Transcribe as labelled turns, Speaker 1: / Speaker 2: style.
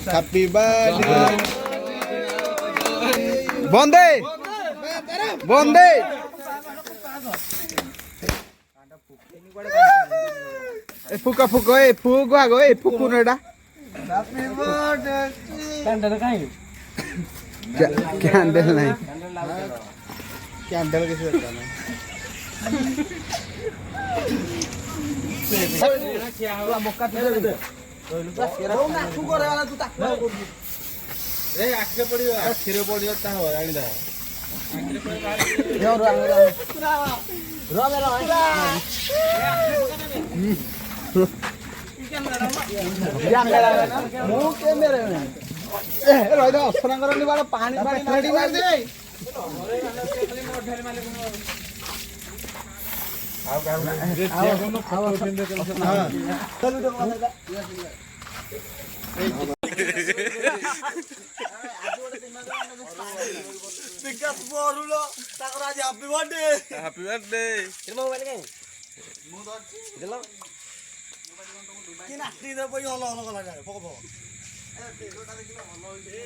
Speaker 1: happy birthday বন্দে বন্দে ফুকা ফুক এ ফুক আগো এ ফুকুন এটা হ্যাপি বার্থডে ক্যান্ডেল কাই ক্যান্ডেল নাই ক্যান্ডেল কিছু দরকার নাই মক্কা দিতে দে না তু করে वाला तू ताक ए आखे पडियो खिर पडियो ता हो जानि दा आखे पडियो यो रो मेरा मु कैमरा ए रोइ दो असना करनी वाला पानी पानी रेडी मार दे आओ गाओ आओ कोनो फोटो दिन दे हां चलो दे বিকাশ বড়ুলো তাকরা আজ হ্যাপি বার্থডে এর মোবাইল কাই মু ধরছি দিলাম কি নাচি দে বই হলো হলো লাগা পক পক এ তেজোটা দেখিলে ভালো হইছে